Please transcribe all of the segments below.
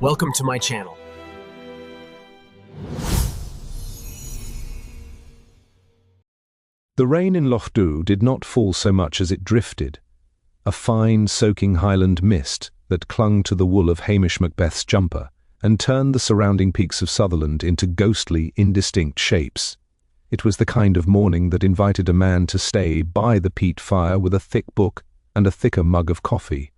Welcome to my channel. The rain in Lochdubh did not fall so much as it drifted, a fine, soaking Highland mist that clung to the wool of Hamish Macbeth's jumper and turned the surrounding peaks of Sutherland into ghostly, indistinct shapes. It was the kind of morning that invited a man to stay by the peat fire with a thick book and a thicker mug of coffee.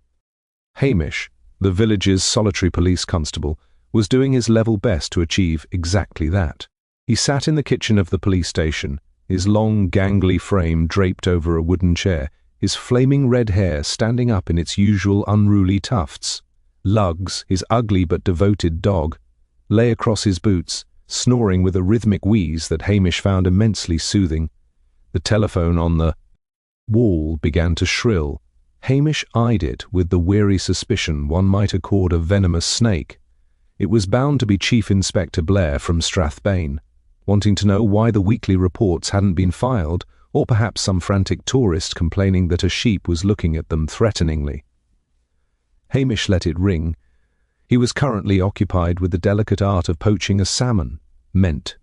Hamish, the village's solitary police constable, was doing his level best to achieve exactly that. He sat in the kitchen of the police station, his long, gangly frame draped over a wooden chair, his flaming red hair standing up in its usual unruly tufts. Lugs, his ugly but devoted dog, lay across his boots, snoring with a rhythmic wheeze that Hamish found immensely soothing. The telephone on the wall began to shrill. Hamish eyed it with the weary suspicion one might accord a venomous snake. It was bound to be Chief Inspector Blair from Strathbane, wanting to know why the weekly reports hadn't been filed, or perhaps some frantic tourist complaining that a sheep was looking at them threateningly. Hamish let it ring. He was currently occupied with the delicate art of poaching a salmon, meant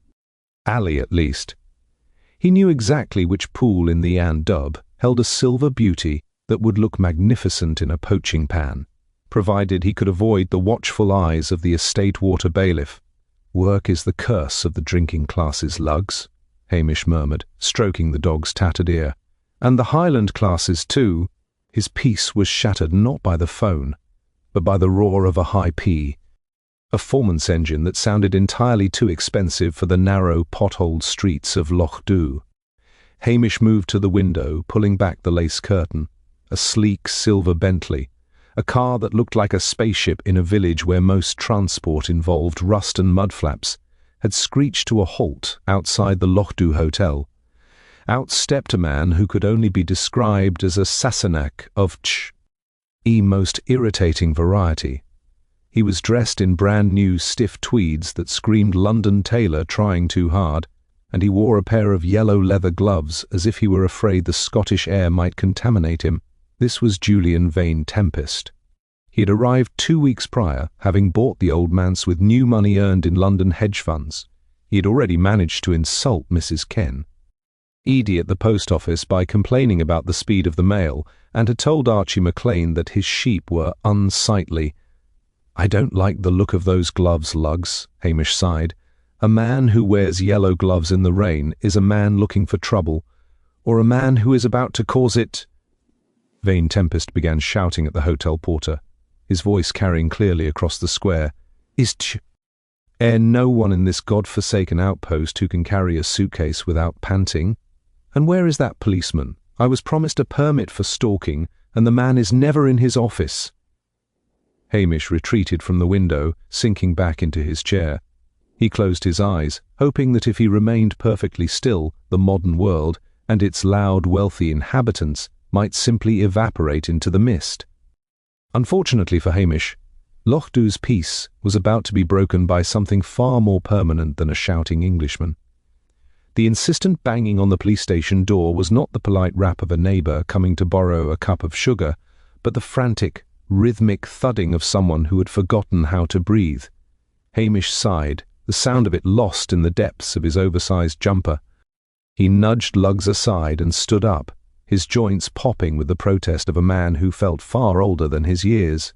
alley at least. He knew exactly which pool in the Lochdubh held a silver beauty that would look magnificent in a poaching pan, provided he could avoid the watchful eyes of the estate water bailiff. "Work is the curse of the drinking classes, Lugs," Hamish murmured, stroking the dog's tattered ear. "And the Highland classes too." His peace was shattered not by the phone, but by the roar of a high P, a foreman's engine that sounded entirely too expensive for the narrow, potholed streets of Lochdubh. Hamish moved to the window, pulling back the lace curtain. A sleek silver Bentley, a car that looked like a spaceship in a village where most transport involved rust and mudflaps, had screeched to a halt outside the Lochdubh Hotel. Out stepped a man who could only be described as a Sassenach of the most irritating variety. He was dressed in brand-new stiff tweeds that screamed London tailor trying too hard, and he wore a pair of yellow leather gloves as if he were afraid the Scottish air might contaminate him. This was Julian Vane Tempest. He had arrived 2 weeks prior, having bought the old manse with new money earned in London hedge funds. He had already managed to insult Mrs. Edie at the post office by complaining about the speed of the mail, and had told Archie McLean that his sheep were unsightly. "I don't like the look of those gloves, Lugs," Hamish sighed. "A man who wears yellow gloves in the rain is a man looking for trouble, or a man who is about to cause it." Vane Tempest began shouting at the hotel porter, his voice carrying clearly across the square. "Is no one in this god-forsaken outpost who can carry a suitcase without panting? And where is that policeman? I was promised a permit for stalking, and the man is never in his office." Hamish retreated from the window, sinking back into his chair. He closed his eyes, hoping that if he remained perfectly still, the modern world, and its loud, wealthy inhabitants, might simply evaporate into the mist. Unfortunately for Hamish, Lochdubh's peace was about to be broken by something far more permanent than a shouting Englishman. The insistent banging on the police station door was not the polite rap of a neighbour coming to borrow a cup of sugar, but the frantic, rhythmic thudding of someone who had forgotten how to breathe. Hamish sighed, the sound of it lost in the depths of his oversized jumper. He nudged Lugs aside and stood up, his joints popping with the protest of a man who felt far older than his years.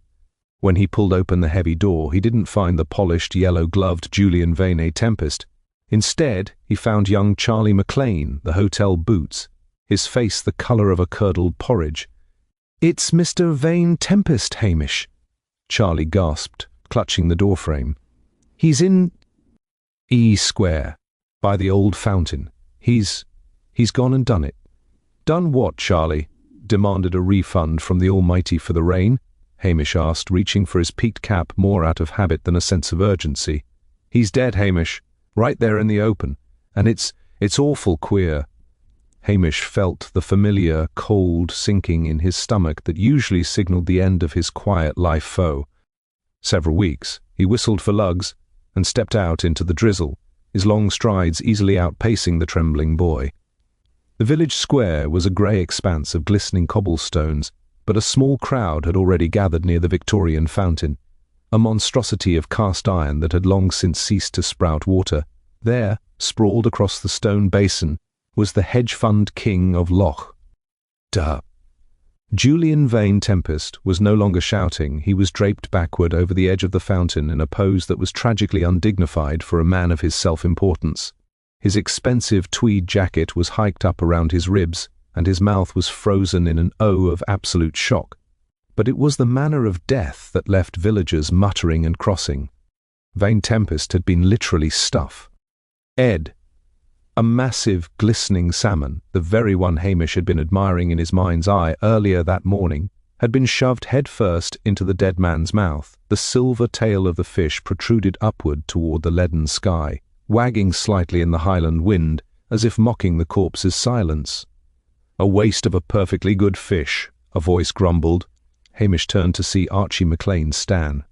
When he pulled open the heavy door, he didn't find the polished, yellow-gloved Julian Vane Tempest. Instead, he found young Charlie McLean, the hotel boots, his face the colour of a curdled porridge. "It's Mr. Vane Tempest, Hamish," Charlie gasped, clutching the doorframe. "He's in E Square, by the old fountain. He's gone and done it." "Done what, Charlie?" "Demanded a refund from the Almighty for the rain," Hamish asked, reaching for his peaked cap more out of habit than a sense of urgency. "He's dead, Hamish, right there in the open, and it's awful queer." Hamish felt the familiar, cold sinking in his stomach that usually signalled the end of his quiet life foe. Several weeks, he whistled for Lugs and stepped out into the drizzle, his long strides easily outpacing the trembling boy. The village square was a grey expanse of glistening cobblestones, but a small crowd had already gathered near the Victorian fountain. a monstrosity of cast iron that had long since ceased to sprout water. There, sprawled across the stone basin, was the hedge fund king of Lochdubh. Julian Vane Tempest was no longer shouting. He was draped backward over the edge of the fountain in a pose that was tragically undignified for a man of his self-importance. His expensive tweed jacket was hiked up around his ribs, and his mouth was frozen in an O of absolute shock. But it was the manner of death that left villagers muttering and crossing. Vane Tempest had been literally stuff. Ed, a massive, glistening salmon, the very one Hamish had been admiring in his mind's eye earlier that morning, had been shoved headfirst into the dead man's mouth. The silver tail of the fish protruded upward toward the leaden sky, wagging slightly in the Highland wind, as if mocking the corpse's silence. "A waste of a perfectly good fish," a voice grumbled. Hamish turned to see Archie McLean stand.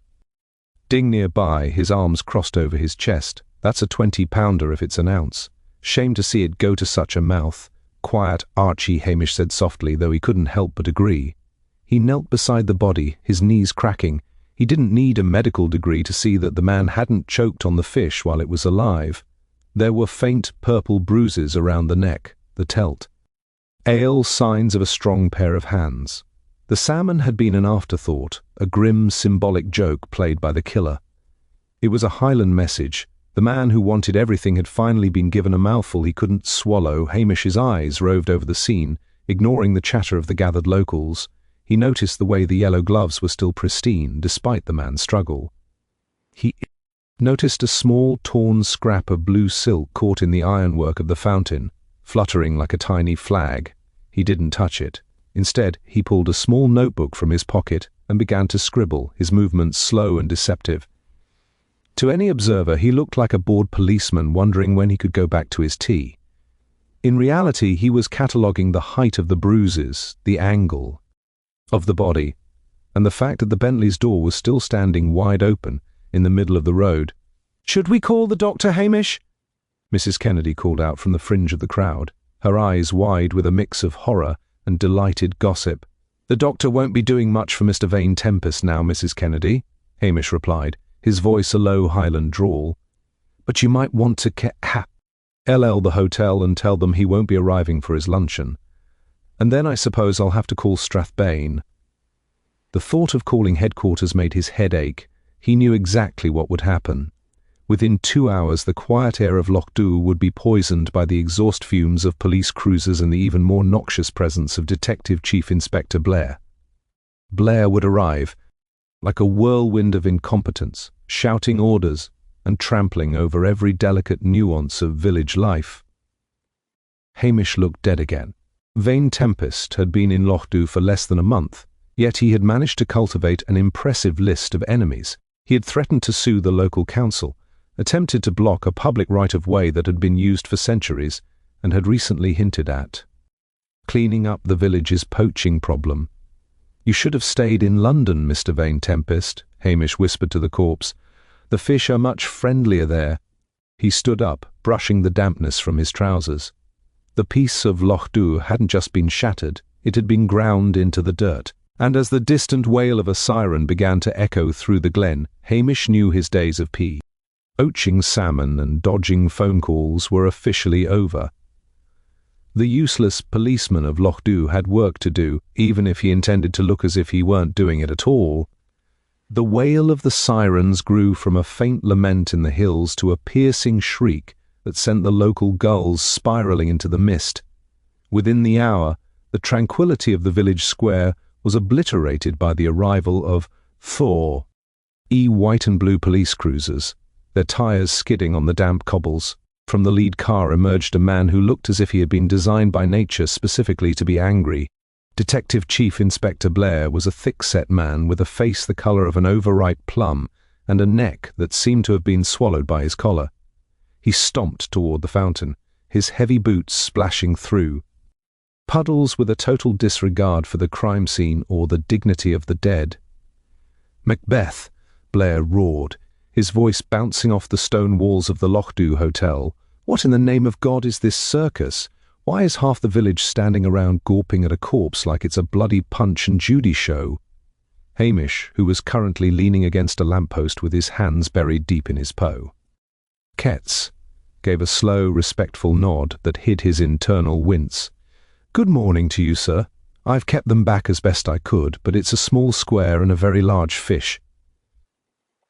Ding nearby, his arms crossed over his chest. "That's a 20-pounder if it's an ounce. Shame to see it go to such a mouth." "Quiet, Archie," Hamish said softly, though he couldn't help but agree. He knelt beside the body, his knees cracking. He didn't need a medical degree to see that the man hadn't choked on the fish while it was alive. There were faint purple bruises around the neck, the telt. Signs of a strong pair of hands. The salmon had been an afterthought, a grim symbolic joke played by the killer. It was a Highland message. The man who wanted everything had finally been given a mouthful he couldn't swallow. Hamish's eyes roved over the scene, ignoring the chatter of the gathered locals. He noticed the way the yellow gloves were still pristine, despite the man's struggle. He noticed a small, torn scrap of blue silk caught in the ironwork of the fountain, fluttering like a tiny flag. He didn't touch it. Instead, he pulled a small notebook from his pocket and began to scribble, his movements slow and deceptive. To any observer, he looked like a bored policeman wondering when he could go back to his tea. In reality, he was cataloguing the height of the bruises, the angle of the body, and the fact that the Bentley's door was still standing wide open in the middle of the road. "Should we call the doctor, Hamish?" Mrs. Kennedy called out from the fringe of the crowd, her eyes wide with a mix of horror and delighted gossip. "The doctor won't be doing much for Mr. Vane Tempest now, Mrs. Kennedy," Hamish replied, his voice a low Highland drawl. "But you might want to LL the hotel and tell them he won't be arriving for his luncheon. And then I suppose I'll have to call Strathbane." The thought of calling headquarters made his head ache. He knew exactly what would happen. Within 2 hours, the quiet air of Lochdubh would be poisoned by the exhaust fumes of police cruisers and the even more noxious presence of Detective Chief Inspector Blair. Blair would arrive, like a whirlwind of incompetence, shouting orders and trampling over every delicate nuance of village life. Hamish looked dead again. Vane Tempest had been in Lochdubh for less than a month, yet he had managed to cultivate an impressive list of enemies. He had threatened to sue the local council, attempted to block a public right-of-way that had been used for centuries, and had recently hinted at cleaning up the village's poaching problem. "You should have stayed in London, Mr. Vane Tempest," Hamish whispered to the corpse. "The fish are much friendlier there." He stood up, brushing the dampness from his trousers. The peace of Lochdubh hadn't just been shattered, it had been ground into the dirt. And as the distant wail of a siren began to echo through the glen, Hamish knew his days of poaching salmon and dodging phone calls were officially over. The useless policeman of Lochdubh had work to do, even if he intended to look as if he weren't doing it at all. The wail of the sirens grew from a faint lament in the hills to a piercing shriek that sent the local gulls spiraling into the mist. Within the hour, the tranquility of the village square was obliterated by the arrival of four white and blue police cruisers, their tires skidding on the damp cobbles. From the lead car emerged a man who looked as if he had been designed by nature specifically to be angry. Detective Chief Inspector Blair was a thick-set man with a face the color of an overripe plum and a neck that seemed to have been swallowed by his collar. He stomped toward the fountain, his heavy boots splashing through puddles with a total disregard for the crime scene or the dignity of the dead. "Macbeth," Blair roared, his voice bouncing off the stone walls of the Lochdubh Hotel. "What in the name of God is this circus? Why is half the village standing around gawping at a corpse like it's a bloody Punch and Judy show?" Hamish, who was currently leaning against a lamppost with his hands buried deep in his poe. Ketz gave a slow, respectful nod that hid his internal wince. "Good morning to you, sir. I've kept them back as best I could, but it's a small square and a very large fish."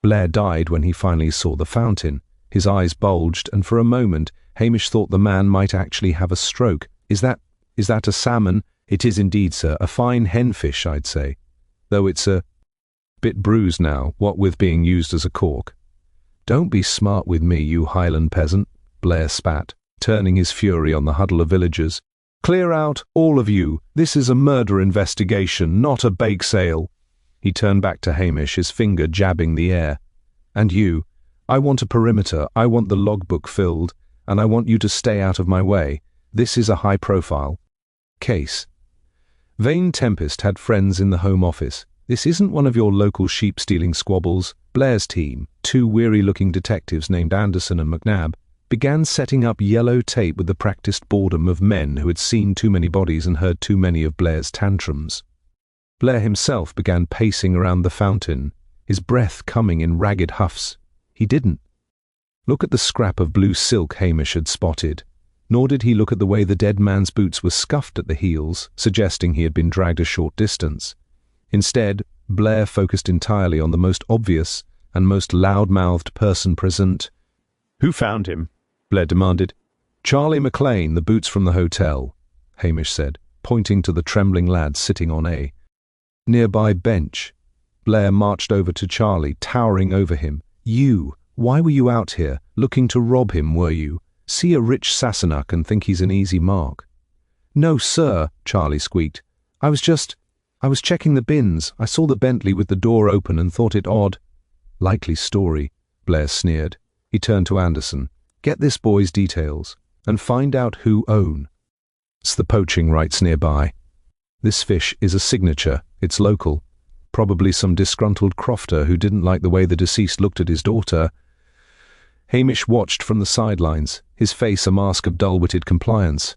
Blair died when he finally saw the fountain. His eyes bulged, and for a moment Hamish thought the man might actually have a stroke. Is that a salmon?" "It is indeed, sir. A fine henfish, I'd say. Though it's a bit bruised now, what with being used as a cork." "Don't be smart with me, you Highland peasant," Blair spat, turning his fury on the huddle of villagers. "Clear out, all of you. This is a murder investigation, not a bake sale." He turned back to Hamish, his finger jabbing the air. "And you, I want a perimeter, I want the logbook filled, and I want you to stay out of my way. This is a high-profile case." Vane Tempest had friends in the Home Office. This isn't one of your local sheep-stealing squabbles. Blair's team, two weary-looking detectives named Anderson and McNabb, began setting up yellow tape with the practiced boredom of men who had seen too many bodies and heard too many of Blair's tantrums. Blair himself began pacing around the fountain, his breath coming in ragged huffs. He didn't look at the scrap of blue silk Hamish had spotted, nor did he look at the way the dead man's boots were scuffed at the heels, suggesting he had been dragged a short distance. Instead, Blair focused entirely on the most obvious and most loud-mouthed person present. "Who found him?" Blair demanded. "Charlie McLean, the boots from the hotel," Hamish said, pointing to the trembling lad sitting on a nearby bench. Blair marched over to Charlie, towering over him. Why were you out here? Looking to rob him, were you? See a rich Sassenach and think he's an easy mark?" "No, sir," Charlie squeaked. I was checking the bins. I saw the Bentley with the door open and thought it odd." "Likely story," Blair sneered. He turned to Anderson. "Get this boy's details, and find out who own. It's the poaching rights nearby. This fish is a signature. It's local. Probably some disgruntled crofter who didn't like the way the deceased looked at his daughter." Hamish watched from the sidelines, his face a mask of dull-witted compliance.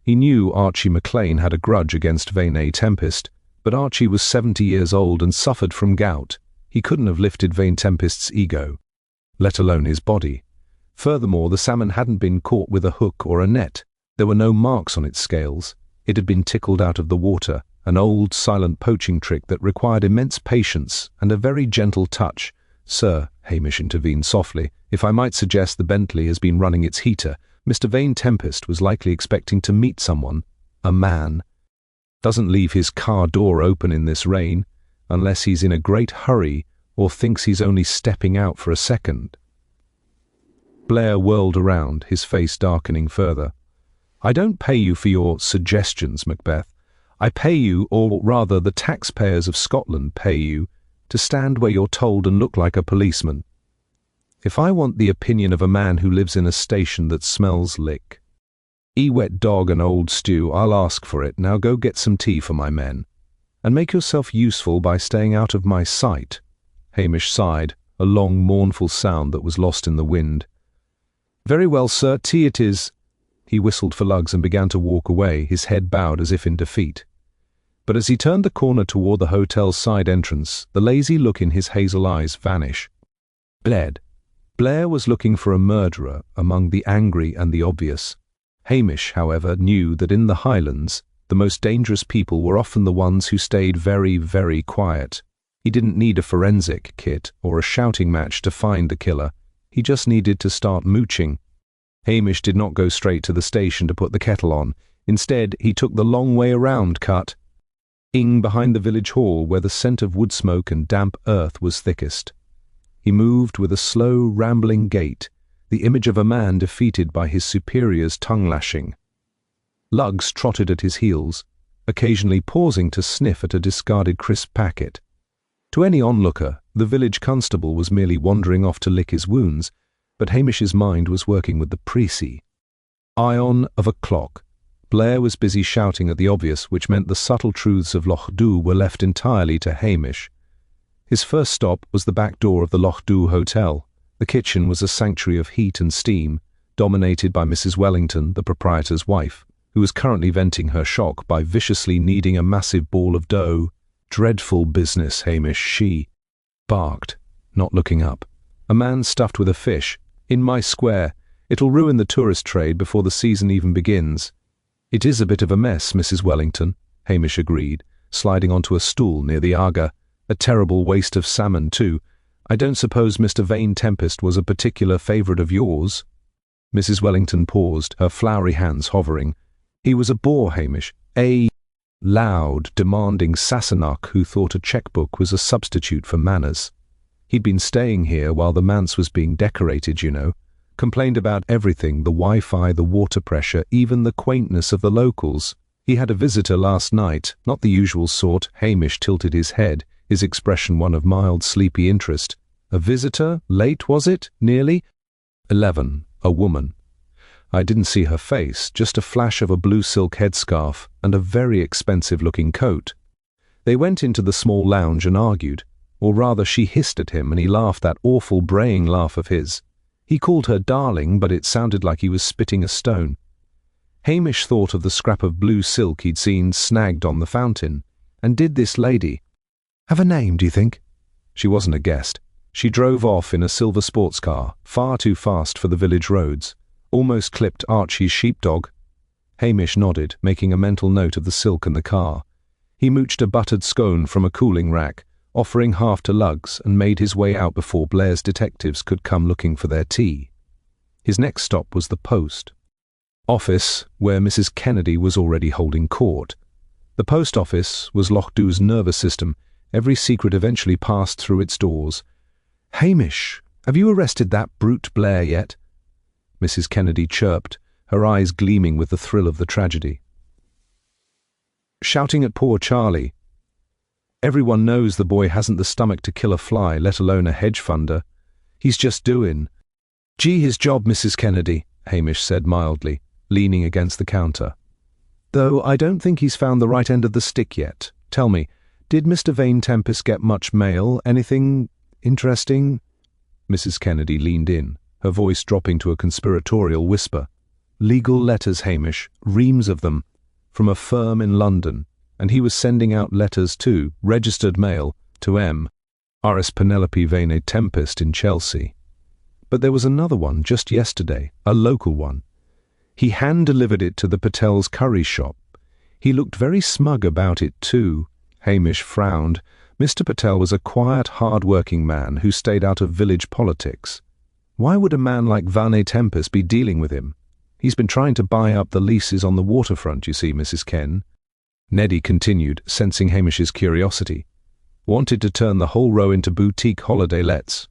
He knew Archie McLean had a grudge against Vane Tempest, but Archie was 70 years old and suffered from gout. He couldn't have lifted Vane Tempest's ego, let alone his body. Furthermore, the salmon hadn't been caught with a hook or a net. There were no marks on its scales. It had been tickled out of the water, an old, silent poaching trick that required immense patience and a very gentle touch. "Sir," Hamish intervened softly, "if I might suggest the Bentley has been running its heater. Mr. Vane Tempest was likely expecting to meet someone. A man doesn't leave his car door open in this rain, unless he's in a great hurry or thinks he's only stepping out for a second." Blair whirled around, his face darkening further. "I don't pay you for your suggestions, Macbeth. I pay you, or rather the taxpayers of Scotland pay you, to stand where you're told and look like a policeman. If I want the opinion of a man who lives in a station that smells lick, wet dog and old stew, I'll ask for it. Now go get some tea for my men. And make yourself useful by staying out of my sight." Hamish sighed, a long, mournful sound that was lost in the wind. "Very well, sir, tea it is." He whistled for lugs and began to walk away, his head bowed as if in defeat. But as he turned the corner toward the hotel's side entrance, the lazy look in his hazel eyes vanished. Blair was looking for a murderer among the angry and the obvious. Hamish, however, knew that in the Highlands, the most dangerous people were often the ones who stayed very, very quiet. He didn't need a forensic kit or a shouting match to find the killer. He just needed to start mooching. Hamish did not go straight to the station to put the kettle on. Instead, he took the long way around cut, behind the village hall where the scent of wood smoke and damp earth was thickest. He moved with a slow, rambling gait, the image of a man defeated by his superior's tongue-lashing. Lugs trotted at his heels, occasionally pausing to sniff at a discarded crisp packet. To any onlooker, the village constable was merely wandering off to lick his wounds, but Hamish's mind was working with the précis. Ion of a clock. Blair was busy shouting at the obvious, which meant the subtle truths of Lochdubh were left entirely to Hamish. His first stop was the back door of the Lochdubh Hotel. The kitchen was a sanctuary of heat and steam, dominated by Mrs. Wellington, the proprietor's wife, who was currently venting her shock by viciously kneading a massive ball of dough Dreadful business, Hamish, she barked, not looking up. A man stuffed with a fish. In my square. It'll ruin the tourist trade before the season even begins. It is a bit of a mess, Mrs. Wellington, Hamish agreed, sliding onto a stool near the Aga. A terrible waste of salmon, too. I don't suppose Mr. Vane Tempest was a particular favourite of yours? Mrs. Wellington paused, her floury hands hovering. He was a bore, Hamish. A loud, demanding Sassenach who thought a chequebook was a substitute for manners. He'd been staying here while the manse was being decorated, you know. Complained about everything, the Wi-Fi, the water pressure, even the quaintness of the locals. He had a visitor last night, not the usual sort. Hamish tilted his head, his expression one of mild, sleepy interest. A visitor? Late, was it? Nearly? 11. A woman. I didn't see her face, just a flash of a blue silk headscarf and a very expensive-looking coat. They went into the small lounge and argued, or rather she hissed at him and he laughed that awful braying laugh of his. He called her darling, but it sounded like he was spitting a stone. Hamish thought of the scrap of blue silk he'd seen snagged on the fountain. And did this lady have a name, do you think? She wasn't a guest. She drove off in a silver sports car, far too fast for the village roads. Almost clipped Archie's sheepdog. Hamish nodded, making a mental note of the silk in the car. He mooched a buttered scone from a cooling rack, offering half to lugs, and made his way out before Blair's detectives could come looking for their tea. His next stop was the post office, where Mrs. Kennedy was already holding court. The post office was Lochdubh's nervous system. Every secret eventually passed through its doors. "Hamish, have you arrested that brute Blair yet?" Mrs. Kennedy chirped, her eyes gleaming with the thrill of the tragedy. Shouting at poor Charlie. Everyone knows the boy hasn't the stomach to kill a fly, let alone a hedge funder. He's just doing. Gee, his job, Mrs. Kennedy, Hamish said mildly, leaning against the counter. Though I don't think he's found the right end of the stick yet. Tell me, did Mr. Vane Tempest get much mail? Anything interesting? Mrs. Kennedy leaned in, her voice dropping to a conspiratorial whisper. Legal letters, Hamish, reams of them, from a firm in London, and he was sending out letters too, registered mail, to R.S. Penelope Vane Tempest in Chelsea. But there was another one just yesterday, a local one. He hand-delivered it to the Patel's curry shop. He looked very smug about it too. Hamish frowned. Mr. Patel was a quiet, hard-working man who stayed out of village politics. Why would a man like Vane Tempest be dealing with him? He's been trying to buy up the leases on the waterfront, you see, Mrs. Ken. Neddy continued, sensing Hamish's curiosity. Wanted to turn the whole row into boutique holiday lets.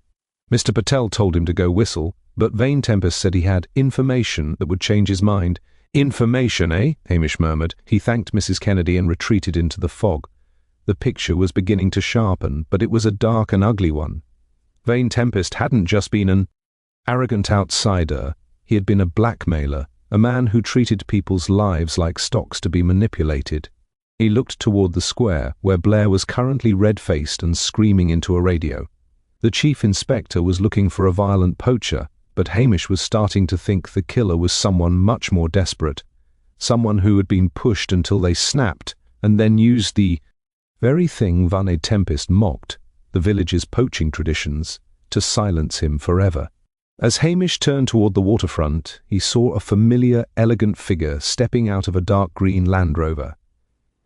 Mr. Patel told him to go whistle, but Vane Tempest said he had information that would change his mind. Information, eh? Hamish murmured. He thanked Mrs. Kennedy and retreated into the fog. The picture was beginning to sharpen, but it was a dark and ugly one. Vane Tempest hadn't just been an arrogant outsider. He had been a blackmailer, a man who treated people's lives like stocks to be manipulated. He looked toward the square, where Blair was currently red-faced and screaming into a radio. The chief inspector was looking for a violent poacher, but Hamish was starting to think the killer was someone much more desperate, someone who had been pushed until they snapped, and then used the very thing Vane Tempest mocked, the village's poaching traditions, to silence him forever. As Hamish turned toward the waterfront, he saw a familiar, elegant figure stepping out of a dark green Land Rover.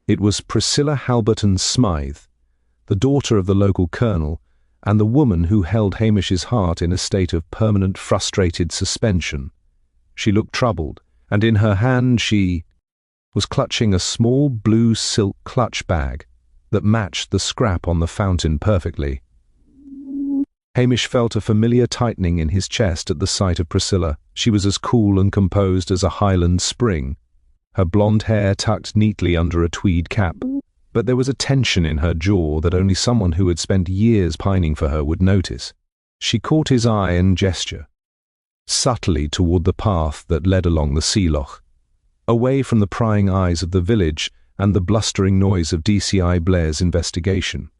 It was Priscilla Halberton Smythe, the daughter of the local colonel, and the woman who held Hamish's heart in a state of permanent frustrated suspension. She looked troubled, and in her hand she was clutching a small blue silk clutch bag that matched the scrap on the fountain perfectly. Hamish felt a familiar tightening in his chest at the sight of Priscilla. She was as cool and composed as a Highland spring, her blonde hair tucked neatly under a tweed cap. But there was a tension in her jaw that only someone who had spent years pining for her would notice. She caught his eye and gesture, subtly toward the path that led along the sea loch, away from the prying eyes of the village and the blustering noise of DCI Blair's investigation.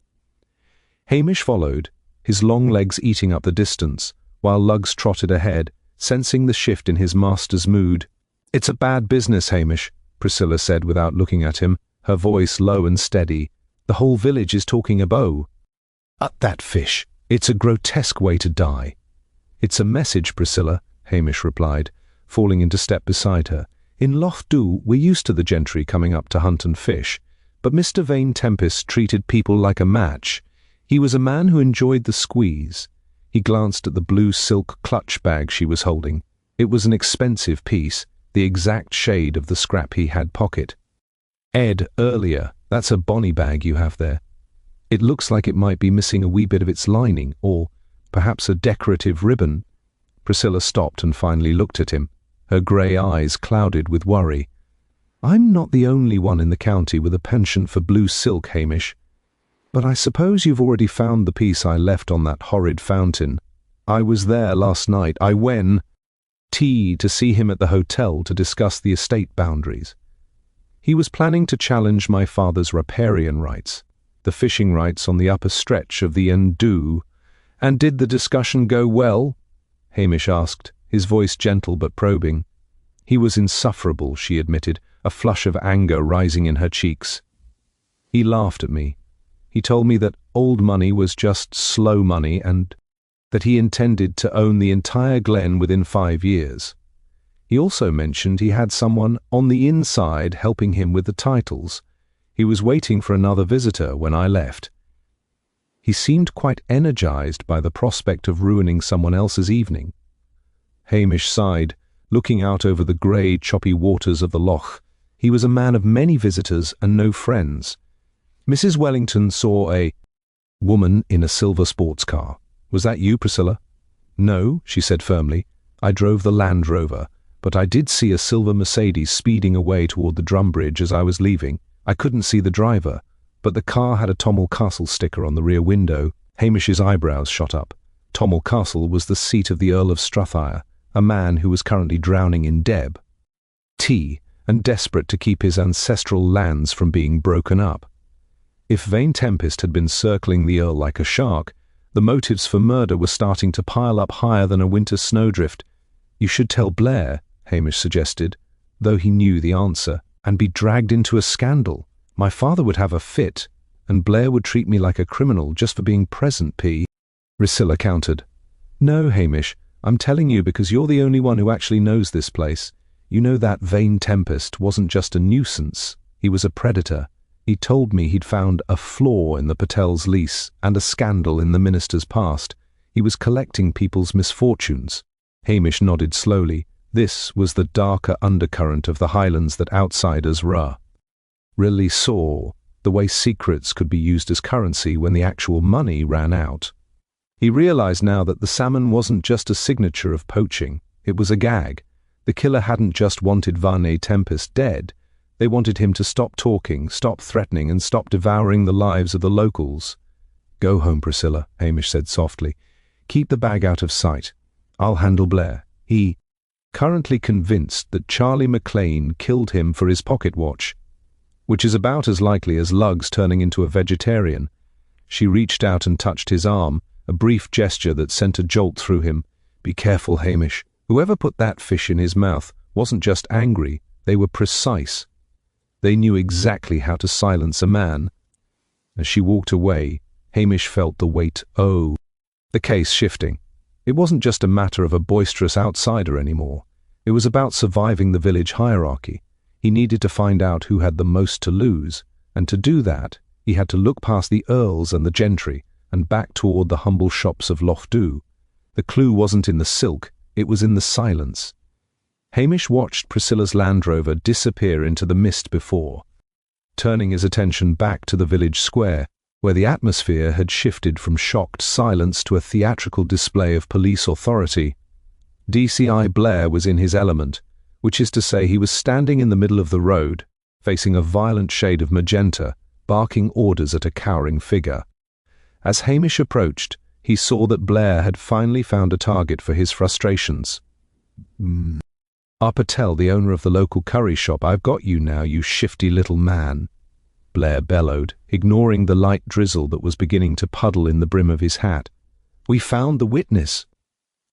Hamish followed, his long legs eating up the distance, while Lugs trotted ahead, sensing the shift in his master's mood. "It's a bad business, Hamish," Priscilla said without looking at him, her voice low and steady. "The The whole village is talking about that fish. It's a grotesque way to die." "It's a message, Priscilla," Hamish replied, falling into step beside her. "In Lochdubh, we're used to the gentry coming up to hunt and fish, but Mr. Vane Tempest treated people like a match. He was a man who enjoyed the squeeze." He glanced at the blue silk clutch bag she was holding. It was an expensive piece, the exact shade of the scrap he had pocket. "Ed, earlier, that's a bonny bag you have there. It looks like it might be missing a wee bit of its lining, or perhaps a decorative ribbon." Priscilla stopped and finally looked at him, her grey eyes clouded with worry. "I'm not the only one in the county with a penchant for blue silk, Hamish. But I suppose you've already found the piece I left on that horrid fountain. I was there last night. I went to see him at the hotel to discuss the estate boundaries. He was planning to challenge my father's riparian rights, the fishing rights on the upper stretch of the Ndoo." "And did the discussion go well?" Hamish asked, his voice gentle but probing. He was insufferable, she admitted, a flush of anger rising in her cheeks. "He laughed at me. He told me that old money was just slow money and that he intended to own the entire glen within 5 years. He also mentioned he had someone on the inside helping him with the titles. He was waiting for another visitor when I left. He seemed quite energized by the prospect of ruining someone else's evening." Hamish sighed, looking out over the grey, choppy waters of the loch. He was a man of many visitors and no friends. Mrs. Wellington saw a woman in a silver sports car. "Was that you, Priscilla?" "No," she said firmly. "I drove the Land Rover, but I did see a silver Mercedes speeding away toward the drum bridge as I was leaving. I couldn't see the driver, but the car had a Tommel Castle sticker on the rear window." Hamish's eyebrows shot up. Tommel Castle was the seat of the Earl of Strathire, a man who was currently drowning in debt and desperate to keep his ancestral lands from being broken up. If Vane Tempest had been circling the Earl like a shark, the motives for murder were starting to pile up higher than a winter snowdrift. "You should tell Blair," Hamish suggested, though he knew the answer, "and be dragged into a scandal. My father would have a fit, and Blair would treat me like a criminal just for being present, Priscilla countered. "No, Hamish, I'm telling you because you're the only one who actually knows this place. You know that Vane Tempest wasn't just a nuisance, he was a predator. He told me he'd found a flaw in the Patel's lease and a scandal in the minister's past. He was collecting people's misfortunes." Hamish nodded slowly. This was the darker undercurrent of the Highlands that outsiders really saw, the way secrets could be used as currency when the actual money ran out. He realized now that the salmon wasn't just a signature of poaching, it was a gag. The killer hadn't just wanted Vane Tempest dead. They wanted him to stop talking, stop threatening, and stop devouring the lives of the locals. "Go home, Priscilla," Hamish said softly. "Keep the bag out of sight. I'll handle Blair. He currently convinced that Charlie McLean killed him for his pocket watch, which is about as likely as Lugs turning into a vegetarian." She reached out and touched his arm, a brief gesture that sent a jolt through him. "Be careful, Hamish. Whoever put that fish in his mouth wasn't just angry, they were precise. They knew exactly how to silence a man." As she walked away, Hamish felt the weight the case shifting. It wasn't just a matter of a boisterous outsider anymore. It was about surviving the village hierarchy. He needed to find out who had the most to lose, and to do that, he had to look past the earls and the gentry and back toward the humble shops of Lochdubh. The clue wasn't in the silk, it was in the silence. Hamish watched Priscilla's Land Rover disappear into the mist before, turning his attention back to the village square, where the atmosphere had shifted from shocked silence to a theatrical display of police authority. DCI Blair was in his element, which is to say he was standing in the middle of the road, facing a violent shade of magenta, barking orders at a cowering figure. As Hamish approached, he saw that Blair had finally found a target for his frustrations. "Patel, the owner of the local curry shop, I've got you now, you shifty little man," Blair bellowed, ignoring the light drizzle that was beginning to puddle in the brim of his hat. "We found the witness.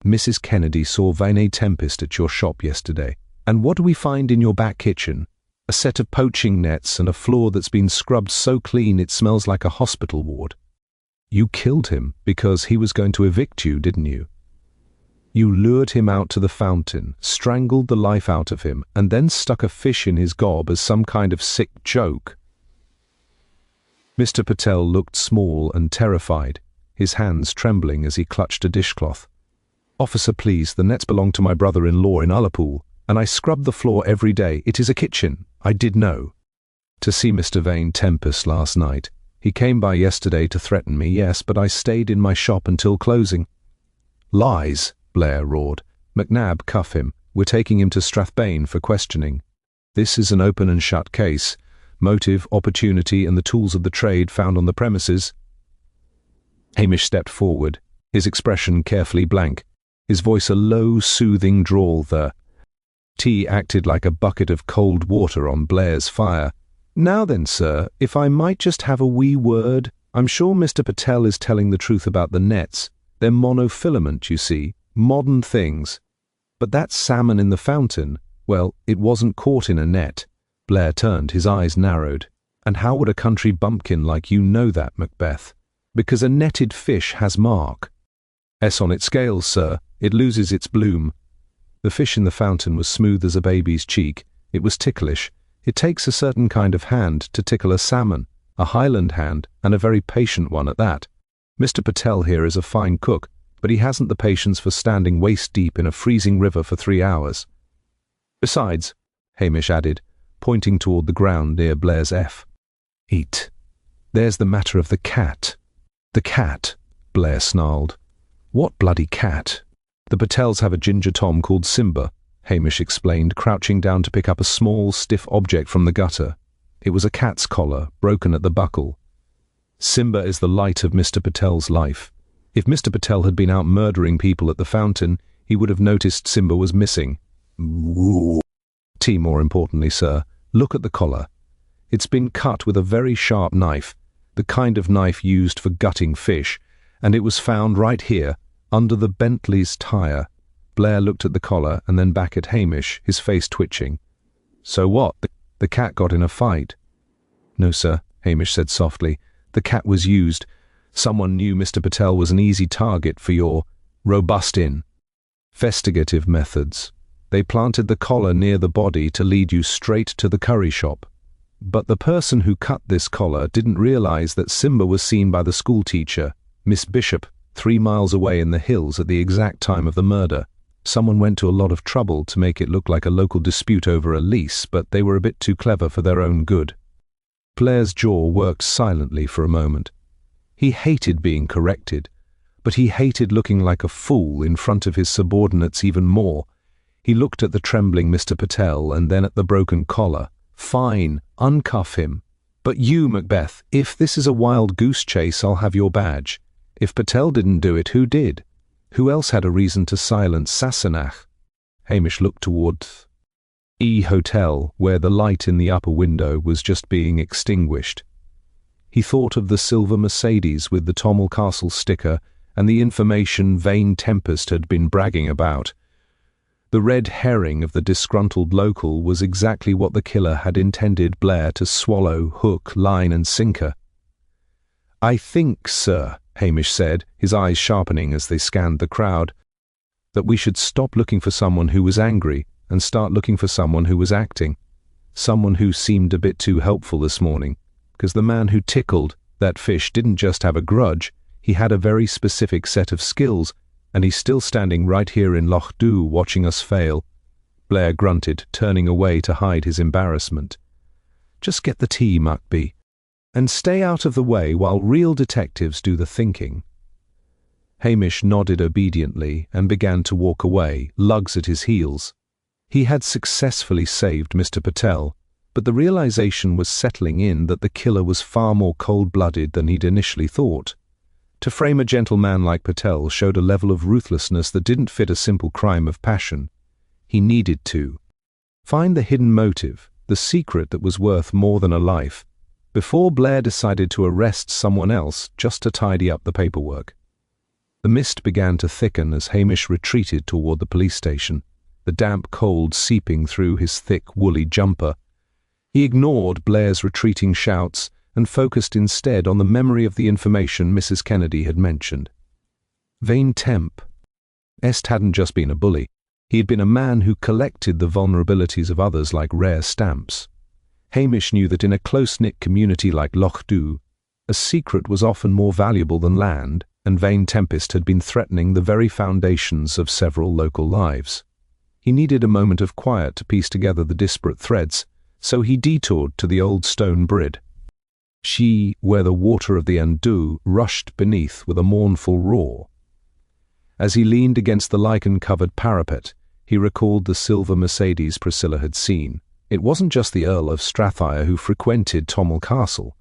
Mrs. Kennedy saw Vane Tempest at your shop yesterday. And what do we find in your back kitchen? A set of poaching nets and a floor that's been scrubbed so clean it smells like a hospital ward. You killed him because he was going to evict you, didn't you? You lured him out to the fountain, strangled the life out of him, and then stuck a fish in his gob as some kind of sick joke. Mr. Patel looked small and terrified, his hands trembling as he clutched a dishcloth. "Officer, please, the nets belong to my brother-in-law in Ullapool, and I scrub the floor every day. It is a kitchen. I did know. To see Mr. Vane Tempest last night. He came by yesterday to threaten me, yes, but I stayed in my shop until closing." "Lies," Blair roared. "McNab, cuff him. We're taking him to Strathbane for questioning. This is an open and shut case. Motive, opportunity, and the tools of the trade found on the premises." Hamish stepped forward, his expression carefully blank, his voice a low, soothing drawl. The tea acted like a bucket of cold water on Blair's fire. "Now then, sir, if I might just have a wee word. I'm sure Mr. Patel is telling the truth about the nets. They're monofilament, you see, modern things. But that salmon in the fountain, well, it wasn't caught in a net." Blair turned, his eyes narrowed. "And how would a country bumpkin like you know that, Macbeth? Because a netted fish has mark. S on its scales, sir. It loses its bloom." The fish in the fountain was smooth as a baby's cheek. It was ticklish. It takes a certain kind of hand to tickle a salmon, a Highland hand, and a very patient one at that. Mr. Patel here is a fine cook, but he hasn't the patience for standing waist-deep in a freezing river for 3 hours. "Besides," Hamish added, pointing toward the ground near Blair's F. "Eat. There's the matter of the cat." "The cat?" Blair snarled. "What bloody cat?" "The Patels have a ginger tom called Simba," Hamish explained, crouching down to pick up a small, stiff object from the gutter. It was a cat's collar, broken at the buckle. "Simba is the light of Mr. Patel's life. If Mr. Patel had been out murdering people at the fountain, he would have noticed Simba was missing." "Tea, more importantly, sir. Look at the collar. It's been cut with a very sharp knife, the kind of knife used for gutting fish, and it was found right here, under the Bentley's tyre." Blair looked at the collar and then back at Hamish, his face twitching. "So what? The cat got in a fight?" "No, sir," Hamish said softly. "The cat was used. Someone knew Mr. Patel was an easy target for your robust investigative methods. They planted the collar near the body to lead you straight to the curry shop. But the person who cut this collar didn't realize that Simba was seen by the schoolteacher, Miss Bishop, 3 miles away in the hills at the exact time of the murder. Someone went to a lot of trouble to make it look like a local dispute over a lease, but they were a bit too clever for their own good." Blair's jaw worked silently for a moment. He hated being corrected, but he hated looking like a fool in front of his subordinates even more. He looked at the trembling Mr. Patel and then at the broken collar. "Fine, uncuff him. But you, Macbeth, if this is a wild goose chase, I'll have your badge. If Patel didn't do it, who did? Who else had a reason to silence Sassenach?" Hamish looked toward E Hotel, where the light in the upper window was just being extinguished. He thought of the silver Mercedes with the Tommel Castle sticker and the information Vane Tempest had been bragging about. The red herring of the disgruntled local was exactly what the killer had intended Blair to swallow, hook, line, and sinker. "I think, sir," Hamish said, his eyes sharpening as they scanned the crowd, "that we should stop looking for someone who was angry and start looking for someone who was acting. Someone who seemed a bit too helpful this morning, because the man who tickled that fish didn't just have a grudge, he had a very specific set of skills, and he's still standing right here in Lochdubh watching us fail." Blair grunted, turning away to hide his embarrassment. "Just get the tea, Muckby, and stay out of the way while real detectives do the thinking." Hamish nodded obediently and began to walk away, lugs at his heels. He had successfully saved Mr. Patel, but the realization was settling in that the killer was far more cold-blooded than he'd initially thought. To frame a gentleman like Patel showed a level of ruthlessness that didn't fit a simple crime of passion. He needed to find the hidden motive, the secret that was worth more than a life, before Blair decided to arrest someone else just to tidy up the paperwork. The mist began to thicken as Hamish retreated toward the police station, the damp cold seeping through his thick, woolly jumper. He ignored Blair's retreating shouts and focused instead on the memory of the information Mrs. Kennedy had mentioned. Vane Temp. Est hadn't just been a bully. He had been a man who collected the vulnerabilities of others like rare stamps. Hamish knew that in a close-knit community like Lochdubh, a secret was often more valuable than land, and Vane Tempest had been threatening the very foundations of several local lives. He needed a moment of quiet to piece together the disparate threads, so he detoured to the old stone brid. She, where the water of the Andoo rushed beneath with a mournful roar. As he leaned against the lichen-covered parapet, he recalled the silver Mercedes Priscilla had seen. It wasn't just the Earl of Strathire who frequented Tommel Castle.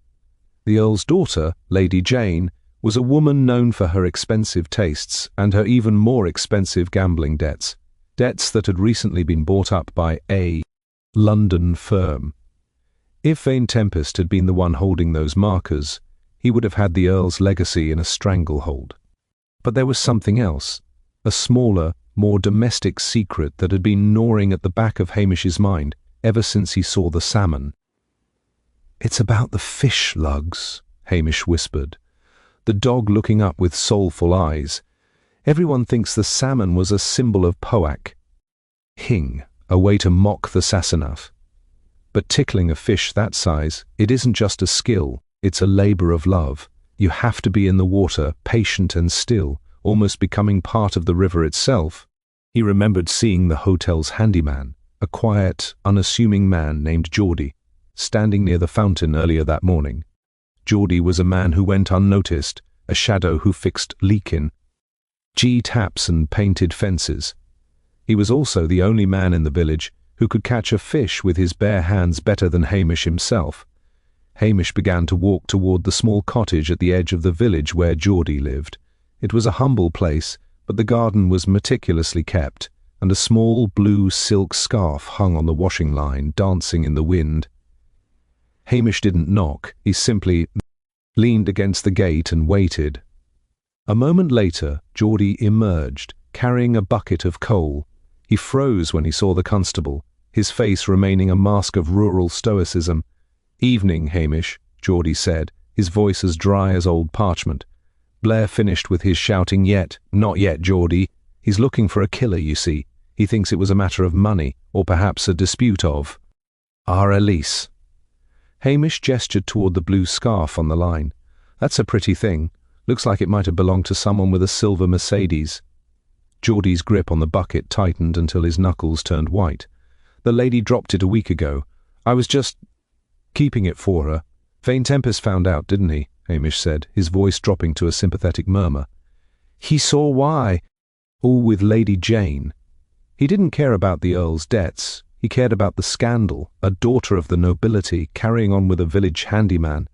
The Earl's daughter, Lady Jane, was a woman known for her expensive tastes and her even more expensive gambling debts that had recently been bought up by a London firm. If Vane Tempest had been the one holding those markers, he would have had the Earl's legacy in a stranglehold. But there was something else, a smaller, more domestic secret that had been gnawing at the back of Hamish's mind ever since he saw the salmon. "It's about the fish lugs," Hamish whispered, the dog looking up with soulful eyes. "Everyone thinks the salmon was a symbol of Poak. Hing, a way to mock the Sassenach. But tickling a fish that size, it isn't just a skill, it's a labour of love. You have to be in the water, patient and still, almost becoming part of the river itself." He remembered seeing the hotel's handyman, a quiet, unassuming man named Geordie, standing near the fountain earlier that morning. Geordie was a man who went unnoticed, a shadow who fixed leak-in, taps and painted fences. He was also the only man in the village who could catch a fish with his bare hands better than Hamish himself. Hamish began to walk toward the small cottage at the edge of the village where Geordie lived. It was a humble place, but the garden was meticulously kept, and a small blue silk scarf hung on the washing line, dancing in the wind. Hamish didn't knock, he simply leaned against the gate and waited. A moment later, Geordie emerged, carrying a bucket of coal. He froze when he saw the constable, his face remaining a mask of rural stoicism. "Evening, Hamish," Geordie said, his voice as dry as old parchment. Blair finished with his shouting, "Not yet, Geordie. He's looking for a killer, you see. He thinks it was a matter of money, or perhaps a dispute of our Elise." Hamish gestured toward the blue scarf on the line. "That's a pretty thing. Looks like it might have belonged to someone with a silver Mercedes." Geordie's grip on the bucket tightened until his knuckles turned white. "The lady dropped it a week ago. I was just keeping it for her. Vane Tempest found out, didn't he?" Hamish said, his voice dropping to a sympathetic murmur. "He saw why. All with Lady Jane. He didn't care about the Earl's debts. He cared about the scandal, a daughter of the nobility carrying on with a village handyman.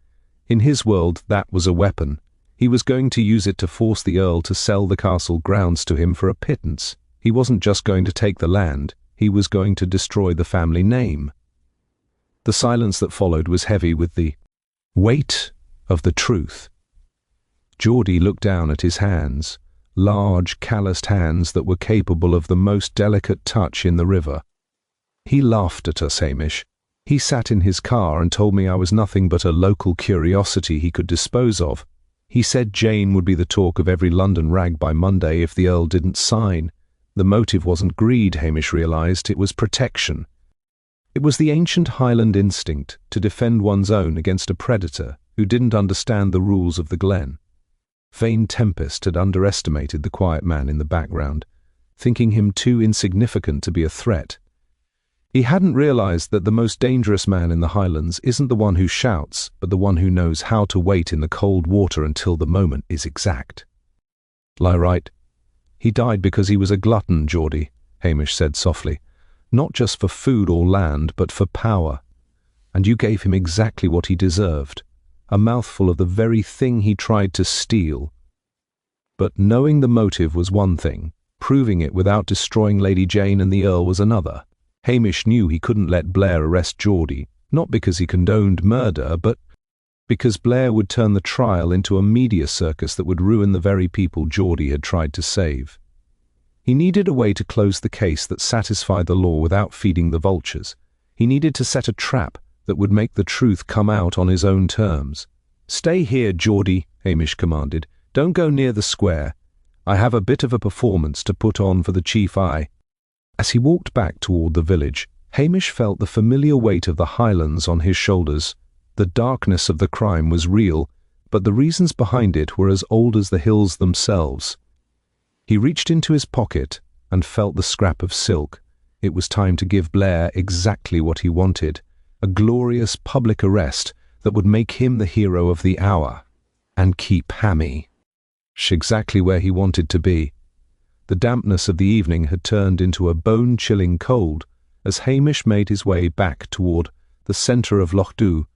In his world, that was a weapon. He was going to use it to force the Earl to sell the castle grounds to him for a pittance. He wasn't just going to take the land, he was going to destroy the family name." The silence that followed was heavy with the weight of the truth. Geordie looked down at his hands, large, calloused hands that were capable of the most delicate touch in the river. "He laughed at us, Hamish. He sat in his car and told me I was nothing but a local curiosity he could dispose of. He said Jane would be the talk of every London rag by Monday if the Earl didn't sign. The motive wasn't greed, Hamish realised, it was protection. It was the ancient Highland instinct to defend one's own against a predator who didn't understand the rules of the glen. Vane Tempest had underestimated the quiet man in the background, thinking him too insignificant to be a threat. He hadn't realised that the most dangerous man in the Highlands isn't the one who shouts, but the one who knows how to wait in the cold water until the moment is exact. "Lie right. He died because he was a glutton, Geordie," Hamish said softly. "Not just for food or land, but for power. And you gave him exactly what he deserved, a mouthful of the very thing he tried to steal. But knowing the motive was one thing, proving it without destroying Lady Jane and the Earl was another. Hamish knew he couldn't let Blair arrest Geordie, not because he condoned murder, but because Blair would turn the trial into a media circus that would ruin the very people Geordie had tried to save. He needed a way to close the case that satisfied the law without feeding the vultures. He needed to set a trap that would make the truth come out on his own terms. "Stay here, Geordie," Hamish commanded. "Don't go near the square. I have a bit of a performance to put on for the chief eye." As he walked back toward the village, Hamish felt the familiar weight of the Highlands on his shoulders. The darkness of the crime was real, but the reasons behind it were as old as the hills themselves. He reached into his pocket and felt the scrap of silk. It was time to give Blair exactly what he wanted, a glorious public arrest that would make him the hero of the hour, and keep Hamish exactly where he wanted to be. The dampness of the evening had turned into a bone-chilling cold as Hamish made his way back toward the centre of Lochdubh.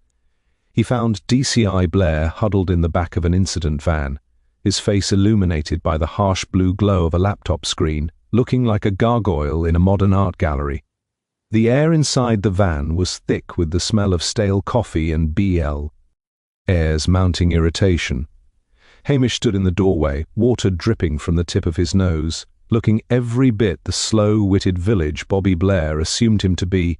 He found DCI Blair huddled in the back of an incident van, his face illuminated by the harsh blue glow of a laptop screen, looking like a gargoyle in a modern art gallery. The air inside the van was thick with the smell of stale coffee and BL. Air's mounting irritation. Hamish stood in the doorway, water dripping from the tip of his nose, looking every bit the slow-witted village Bobby Blair assumed him to be.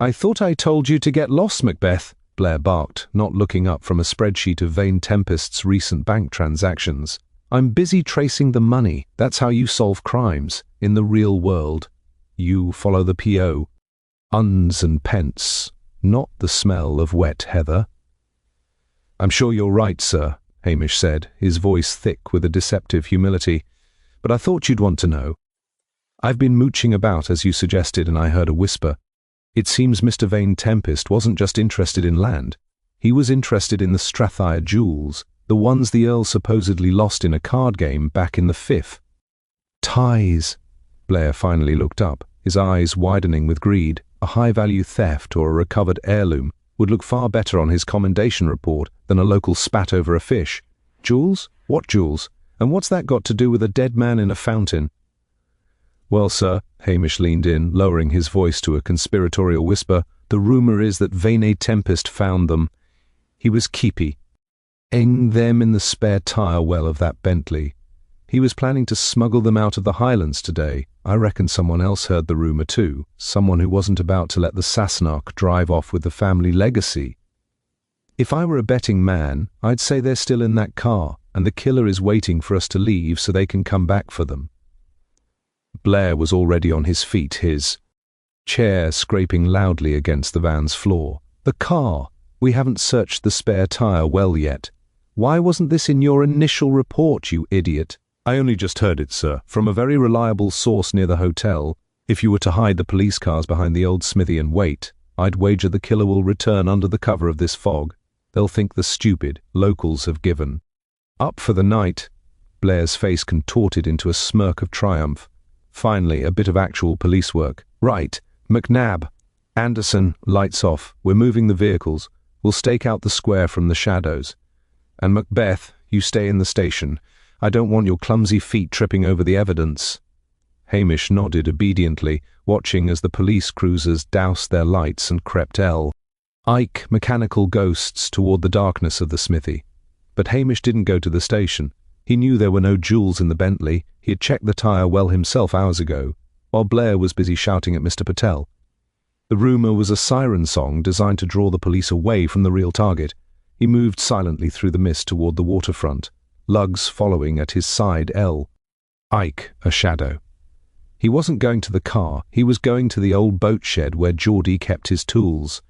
"I thought I told you to get lost, Macbeth," Blair barked, not looking up from a spreadsheet of Vane Tempest's recent bank transactions. "I'm busy tracing the money. That's how you solve crimes, in the real world. You follow the PO. Uns and pence, not the smell of wet heather." "I'm sure you're right, sir," Hamish said, his voice thick with a deceptive humility. "But I thought you'd want to know. I've been mooching about as you suggested, and I heard a whisper. It seems Mr. Vane Tempest wasn't just interested in land. He was interested in the Strathire jewels, the ones the Earl supposedly lost in a card game back in the 5th. Ties. Blair finally looked up, his eyes widening with greed. A high-value theft or a recovered heirloom would look far better on his commendation report than a local spat over a fish. Jewels? What jewels? And what's that got to do with a dead man in a fountain? "Well, sir," Hamish leaned in, lowering his voice to a conspiratorial whisper, "the rumour is that Vane Tempest found them. He was keepy. Them in the spare tyre well of that Bentley. He was planning to smuggle them out of the Highlands today. I reckon someone else heard the rumour too, someone who wasn't about to let the Sassenach drive off with the family legacy. If I were a betting man, I'd say they're still in that car, and the killer is waiting for us to leave so they can come back for them." Blair was already on his feet, his chair scraping loudly against the van's floor. "The car! We haven't searched the spare tyre well yet. Why wasn't this in your initial report, you idiot?" "I only just heard it, sir, from a very reliable source near the hotel. If you were to hide the police cars behind the old smithy and wait, I'd wager the killer will return under the cover of this fog. They'll think the stupid locals have given up for the night." Blair's face contorted into a smirk of triumph. Finally, a bit of actual police work. "Right. McNabb. Anderson, lights off. We're moving the vehicles. We'll stake out the square from the shadows. And Macbeth, you stay in the station. I don't want your clumsy feet tripping over the evidence." Hamish nodded obediently, watching as the police cruisers doused their lights and crept mechanical ghosts toward the darkness of the smithy. But Hamish didn't go to the station. He knew there were no jewels in the Bentley. He had checked the tyre well himself hours ago, while Blair was busy shouting at Mr. Patel. The rumour was a siren song designed to draw the police away from the real target. He moved silently through the mist toward the waterfront, lugs following at his side. Ike, a shadow. He wasn't going to the car. He was going to the old boat shed where Geordie kept his tools.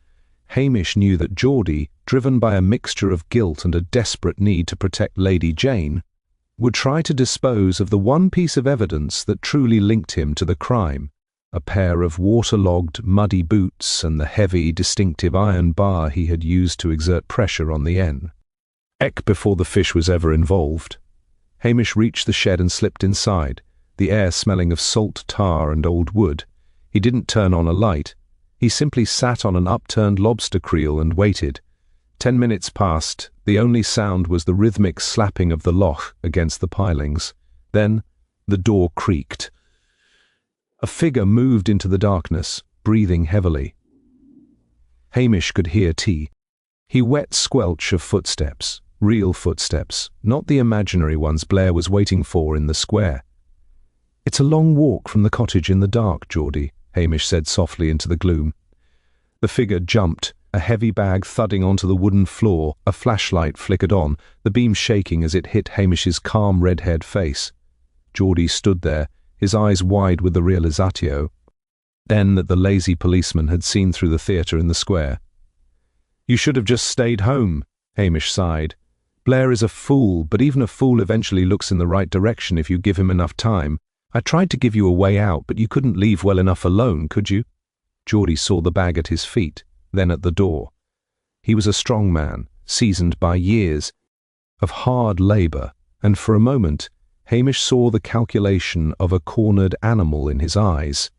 Hamish knew that Geordie, driven by a mixture of guilt and a desperate need to protect Lady Jane, would try to dispose of the one piece of evidence that truly linked him to the crime, a pair of waterlogged, muddy boots and the heavy, distinctive iron bar he had used to exert pressure on the N. Before the fish was ever involved. Hamish reached the shed and slipped inside, the air smelling of salt tar and old wood. He didn't turn on a light. He simply sat on an upturned lobster creel and waited. 10 minutes passed. The only sound was the rhythmic slapping of the loch against the pilings. Then the door creaked. A figure moved into the darkness, breathing heavily. Hamish could hear tea. He wet squelch of footsteps, real footsteps, not the imaginary ones Blair was waiting for in the square. "It's a long walk from the cottage in the dark, Geordie," Hamish said softly into the gloom. The figure jumped, a heavy bag thudding onto the wooden floor, a flashlight flickered on, the beam shaking as it hit Hamish's calm red-haired face. Geordie stood there, his eyes wide with the realizatio, then that the lazy policeman had seen through the theatre in the square. "You should have just stayed home," Hamish sighed. "Blair is a fool, but even a fool eventually looks in the right direction if you give him enough time. I tried to give you a way out, but you couldn't leave well enough alone, could you?" Geordie saw the bag at his feet, then at the door. He was a strong man, seasoned by years of hard labour, and for a moment Hamish saw the calculation of a cornered animal in his eyes.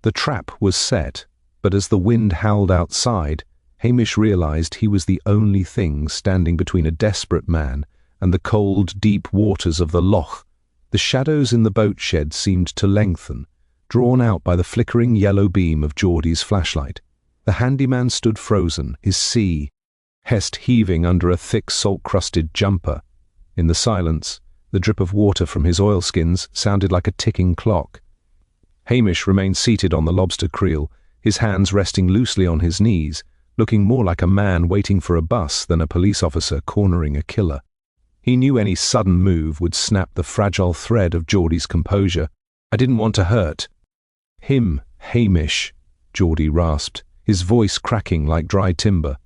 The trap was set, but as the wind howled outside, Hamish realised he was the only thing standing between a desperate man and the cold, deep waters of the loch. The shadows in the boat shed seemed to lengthen, drawn out by the flickering yellow beam of Geordie's flashlight. The handyman stood frozen, his chest heaving under a thick salt-crusted jumper. In the silence, the drip of water from his oilskins sounded like a ticking clock. Hamish remained seated on the lobster creel, his hands resting loosely on his knees, looking more like a man waiting for a bus than a police officer cornering a killer. He knew any sudden move would snap the fragile thread of Geordie's composure. "I didn't want to hurt him, Hamish," Geordie rasped, his voice cracking like dry timber.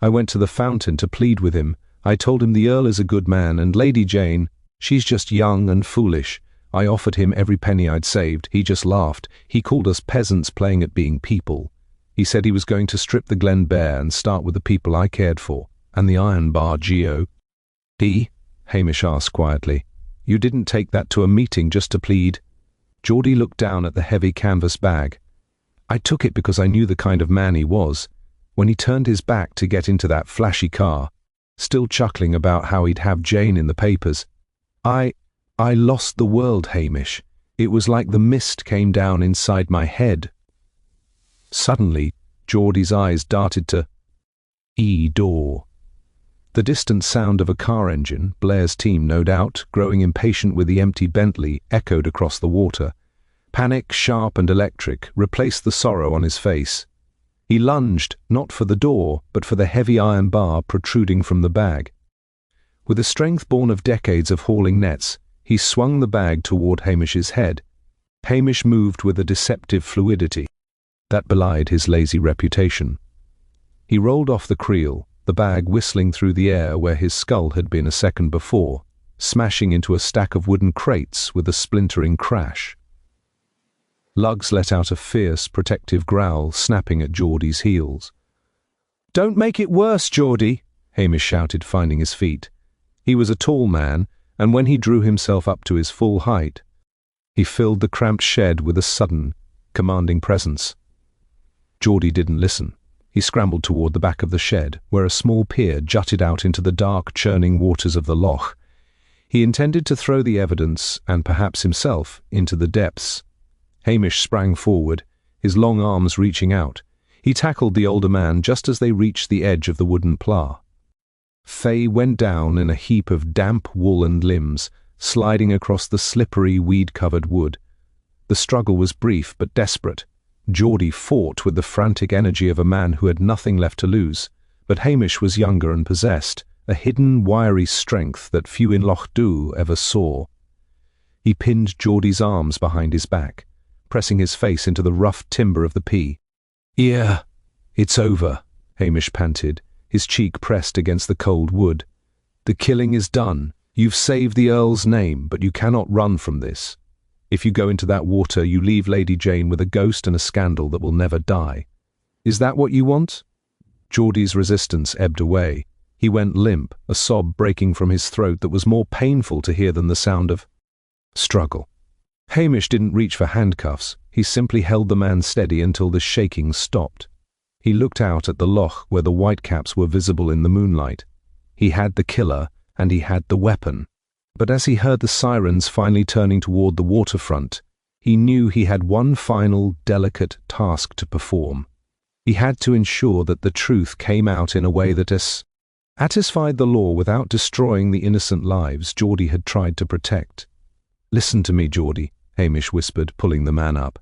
"I went to the fountain to plead with him. I told him the Earl is a good man, and Lady Jane, she's just young and foolish. I offered him every penny I'd saved. He just laughed. He called us peasants playing at being people. He said he was going to strip the glen bare and start with the people I cared for, and the iron bar G.O.D., Hamish asked quietly. "You didn't take that to a meeting just to plead?" Geordie looked down at the heavy canvas bag. "I took it because I knew the kind of man he was. When he turned his back to get into that flashy car, still chuckling about how he'd have Jane in the papers, I lost the world, Hamish. It was like the mist came down inside my head." Suddenly, Geordie's eyes darted to door. The distant sound of a car engine, Blair's team no doubt, growing impatient with the empty Bentley, echoed across the water. Panic, sharp and electric, replaced the sorrow on his face. He lunged, not for the door, but for the heavy iron bar protruding from the bag. With a strength born of decades of hauling nets, he swung the bag toward Hamish's head. Hamish moved with a deceptive fluidity that belied his lazy reputation. He rolled off the creel, the bag whistling through the air where his skull had been a second before, smashing into a stack of wooden crates with a splintering crash. Lugs let out a fierce, protective growl, snapping at Geordie's heels. "Don't make it worse, Geordie," Hamish shouted, finding his feet. He was a tall man, and when he drew himself up to his full height, he filled the cramped shed with a sudden, commanding presence. Geordie didn't listen. He scrambled toward the back of the shed, where a small pier jutted out into the dark, churning waters of the loch. He intended to throw the evidence, and perhaps himself, into the depths. Hamish sprang forward, his long arms reaching out. He tackled the older man just as they reached the edge of the wooden pla. Fay went down in a heap of damp wool and limbs, sliding across the slippery, weed-covered wood. The struggle was brief but desperate. Geordie fought with the frantic energy of a man who had nothing left to lose, but Hamish was younger and possessed a hidden, wiry strength that few in Lochdubh ever saw. He pinned Geordie's arms behind his back, pressing his face into the rough timber of the P. It's over," Hamish panted, his cheek pressed against the cold wood. "The killing is done. You've saved the Earl's name, but you cannot run from this. If you go into that water, you leave Lady Jane with a ghost and a scandal that will never die. Is that what you want?" Geordie's resistance ebbed away. He went limp, a sob breaking from his throat that was more painful to hear than the sound of struggle. Hamish didn't reach for handcuffs. He simply held the man steady until the shaking stopped. He looked out at the loch where the whitecaps were visible in the moonlight. He had the killer, and he had the weapon. But as he heard the sirens finally turning toward the waterfront, he knew he had one final, delicate task to perform. He had to ensure that the truth came out in a way that satisfied the law without destroying the innocent lives Geordie had tried to protect. "Listen to me, Geordie," Hamish whispered, pulling the man up.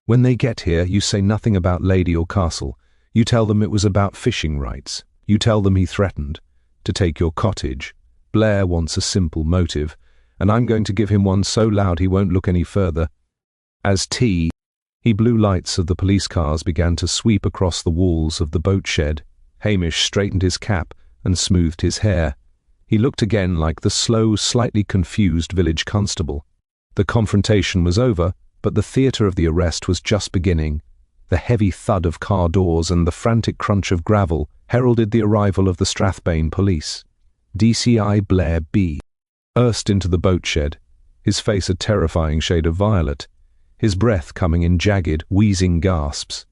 "When they get here, you say nothing about lady or castle. You tell them it was about fishing rights. You tell them he threatened to take your cottage. Blair wants a simple motive, and I'm going to give him one so loud he won't look any further. As blue lights of the police cars began to sweep across the walls of the boat shed. Hamish straightened his cap and smoothed his hair. He looked again like the slow, slightly confused village constable. The confrontation was over, but the theatre of the arrest was just beginning. The heavy thud of car doors and the frantic crunch of gravel heralded the arrival of the Strathbane police. DCI Blair B. burst into the boat shed, his face a terrifying shade of violet, his breath coming in jagged, wheezing gasps.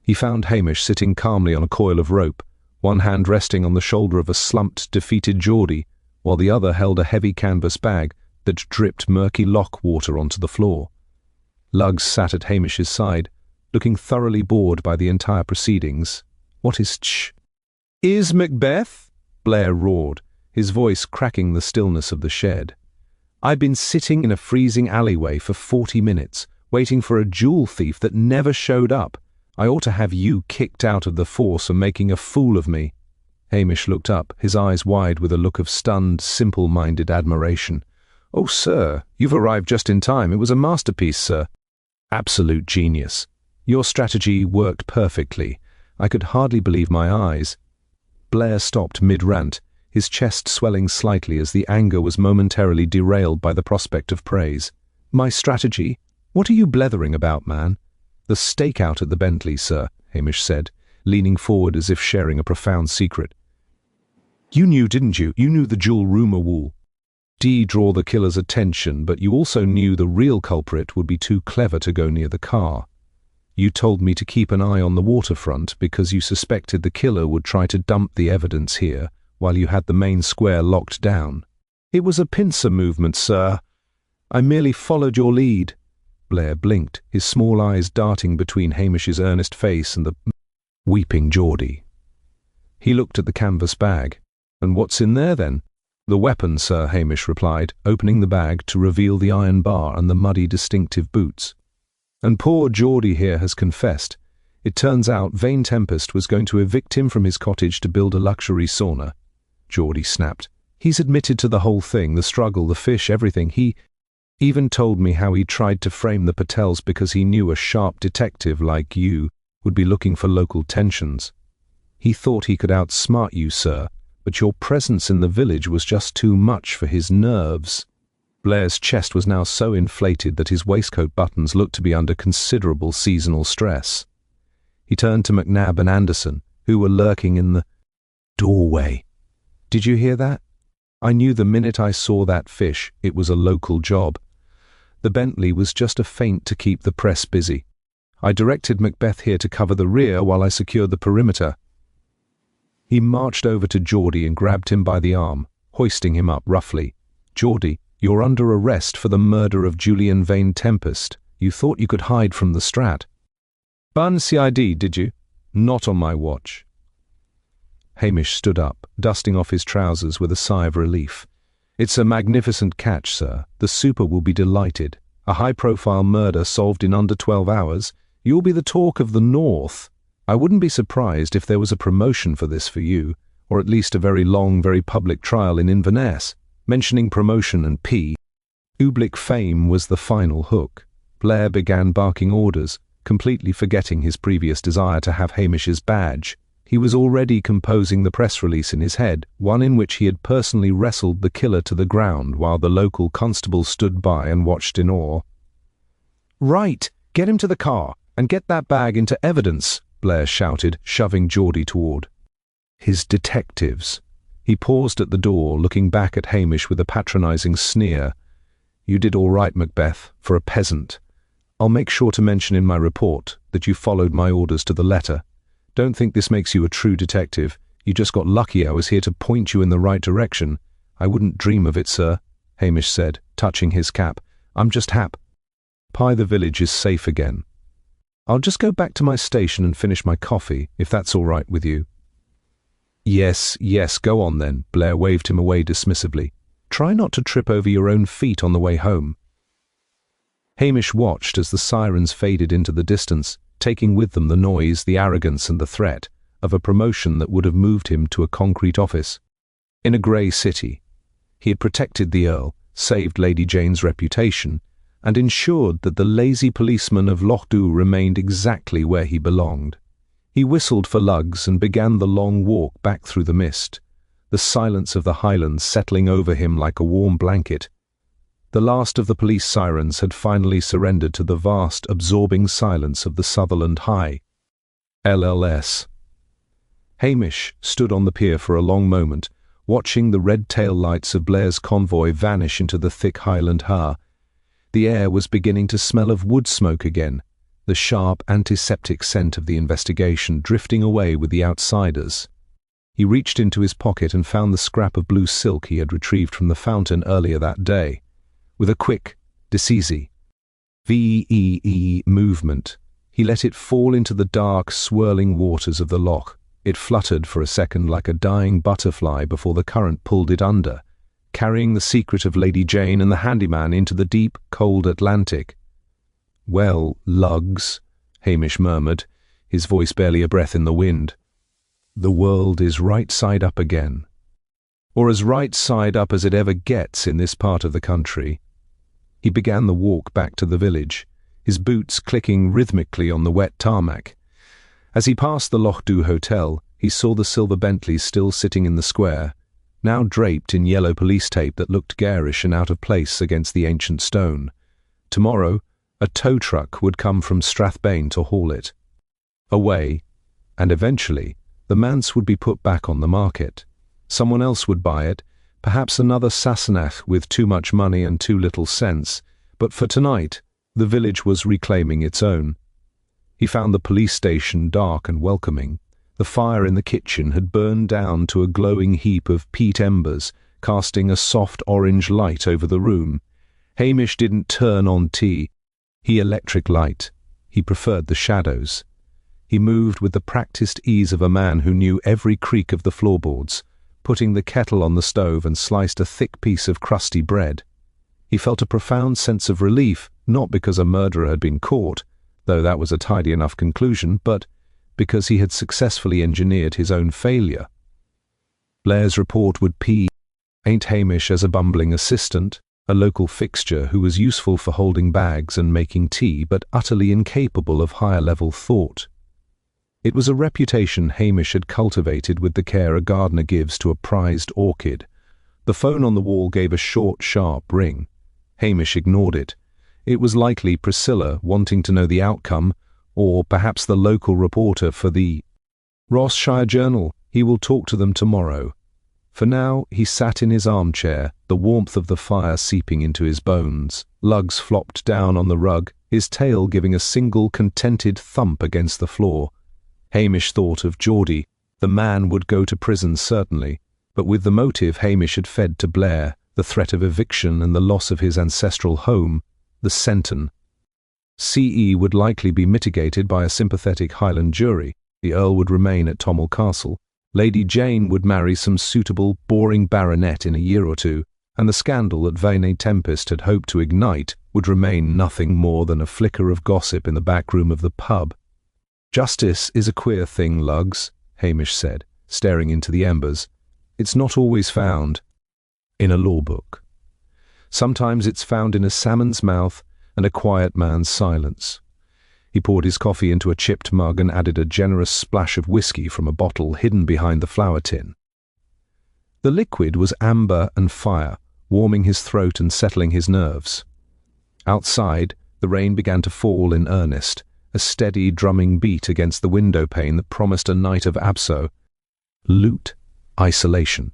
He found Hamish sitting calmly on a coil of rope, one hand resting on the shoulder of a slumped, defeated Geordie, while the other held a heavy canvas bag that dripped murky lock water onto the floor. Luggs sat at Hamish's side, looking thoroughly bored by the entire proceedings. "What is Is Macbeth?" Blair roared, his voice cracking the stillness of the shed. "I've been sitting in a freezing alleyway for 40 minutes, waiting for a jewel thief that never showed up. I ought to have you kicked out of the force for making a fool of me." Hamish looked up, his eyes wide with a look of stunned, simple-minded admiration. "Oh, sir, you've arrived just in time. It was a masterpiece, sir." "Absolute genius. Your strategy worked perfectly. I could hardly believe my eyes." Blair stopped mid-rant, his chest swelling slightly as the anger was momentarily derailed by the prospect of praise. "My strategy? What are you blethering about, man?" "The stakeout at the Bentley, sir," Hamish said, leaning forward as if sharing a profound secret. "You knew, didn't you? You knew the jewel rumour wool. Draw the killer's attention, but you also knew the real culprit would be too clever to go near the car. You told me to keep an eye on the waterfront because you suspected the killer would try to dump the evidence here while you had the main square locked down." "It was a pincer movement, sir. I merely followed your lead." Blair blinked, his small eyes darting between Hamish's earnest face and the weeping Geordie. He looked at the canvas bag. "And what's in there, then?" "The weapon, sir," Hamish replied, opening the bag to reveal the iron bar and the muddy, distinctive boots. "And poor Geordie here has confessed. It turns out Vane Tempest was going to evict him from his cottage to build a luxury sauna." Geordie snapped. "He's admitted to the whole thing, the struggle, the fish, everything. He even told me how he tried to frame the Patels because he knew a sharp detective like you would be looking for local tensions. He thought he could outsmart you, sir, but your presence in the village was just too much for his nerves." Blair's chest was now so inflated that his waistcoat buttons looked to be under considerable seasonal stress. He turned to McNabb and Anderson, who were lurking in the doorway. "Did you hear that? I knew the minute I saw that fish it was a local job. The Bentley was just a feint to keep the press busy. I directed Macbeth here to cover the rear while I secured the perimeter." He marched over to Geordie and grabbed him by the arm, hoisting him up roughly. "Geordie, you're under arrest for the murder of Julian Vane Tempest. You thought you could hide from the Strat." "Bun CID, did you?" "Not on my watch." Hamish stood up, dusting off his trousers with a sigh of relief. "It's a magnificent catch, sir. The super will be delighted. A high-profile murder solved in under 12 hours. You'll be the talk of the North. I wouldn't be surprised if there was a promotion for this for you, or at least a very long, very public trial in Inverness." Mentioning promotion and public fame was the final hook. Blair began barking orders, completely forgetting his previous desire to have Hamish's badge. He was already composing the press release in his head, one in which he had personally wrestled the killer to the ground while the local constable stood by and watched in awe. "Right, get him to the car, and get that bag into evidence," Blair shouted, shoving Geordie toward his detectives. He paused at the door, looking back at Hamish with a patronizing sneer. "You did all right, Macbeth, for a peasant. I'll make sure to mention in my report that you followed my orders to the letter. Don't think this makes you a true detective. You just got lucky I was here to point you in the right direction." "I wouldn't dream of it, sir," Hamish said, touching his cap. "I'm just the village is safe again. I'll just go back to my station and finish my coffee, if that's all right with you." Yes, go on then," Blair waved him away dismissively. "Try not to trip over your own feet on the way home." Hamish watched as the sirens faded into the distance, taking with them the noise, the arrogance and the threat of a promotion that would have moved him to a concrete office. In a grey city, he had protected the Earl, saved Lady Jane's reputation, and ensured that the lazy policeman of Lochdubh remained exactly where he belonged. He whistled for lugs and began the long walk back through the mist, the silence of the Highlands settling over him like a warm blanket. The last of the police sirens had finally surrendered to the vast, absorbing silence of the Sutherland High. LLS. Hamish stood on the pier for a long moment, watching the red tail lights of Blair's convoy vanish into the thick Highland haze. The air was beginning to smell of wood smoke again, the sharp antiseptic scent of the investigation drifting away with the outsiders. He reached into his pocket and found the scrap of blue silk he had retrieved from the fountain earlier that day. With a quick, decisive VEE movement, he let it fall into the dark, swirling waters of the loch. It fluttered for a second like a dying butterfly before the current pulled it under, carrying the secret of Lady Jane and the handyman into the deep, cold Atlantic. "Well, lugs," Hamish murmured, his voice barely a breath in the wind. "The world is right side up again. Or as right side up as it ever gets in this part of the country." He began the walk back to the village, his boots clicking rhythmically on the wet tarmac. As he passed the Lochdubh Hotel, he saw the silver Bentleys still sitting in the square, now draped in yellow police tape that looked garish and out of place against the ancient stone. Tomorrow, a tow truck would come from Strathbane to haul it away, and eventually the manse would be put back on the market. Someone else would buy it, perhaps another Sassenach with too much money and too little sense, but for tonight the village was reclaiming its own. He found the police station dark and welcoming. The fire in the kitchen had burned down to a glowing heap of peat embers, casting a soft orange light over the room. Hamish didn't turn on tea. He electric light. He preferred the shadows. He moved with the practiced ease of a man who knew every creak of the floorboards, putting the kettle on the stove and sliced a thick piece of crusty bread. He felt a profound sense of relief, not because a murderer had been caught, though that was a tidy enough conclusion, but because he had successfully engineered his own failure. Blair's report would paint Hamish as a bumbling assistant, a local fixture who was useful for holding bags and making tea, but utterly incapable of higher-level thought. It was a reputation Hamish had cultivated with the care a gardener gives to a prized orchid. The phone on the wall gave a short, sharp ring. Hamish ignored it. It was likely Priscilla wanting to know the outcome, or perhaps the local reporter for the Rossshire Journal. He will talk to them tomorrow. For now, he sat in his armchair, the warmth of the fire seeping into his bones. Lugs flopped down on the rug, his tail giving a single contented thump against the floor. Hamish thought of Geordie. The man would go to prison certainly, but with the motive Hamish had fed to Blair, the threat of eviction and the loss of his ancestral home, the Senton. CE would likely be mitigated by a sympathetic Highland jury. The Earl would remain at Tommel Castle. Lady Jane would marry some suitable, boring baronet in a year or two, and the scandal that Vane Tempest had hoped to ignite would remain nothing more than a flicker of gossip in the back room of the pub. "Justice is a queer thing, Lugs," Hamish said, staring into the embers. "It's not always found in a law book. Sometimes it's found in a salmon's mouth and a quiet man's silence." He poured his coffee into a chipped mug and added a generous splash of whiskey from a bottle hidden behind the flour tin. The liquid was amber and fire, warming his throat and settling his nerves. Outside, the rain began to fall in earnest, a steady drumming beat against the window pane that promised a night of abso, loot, isolation.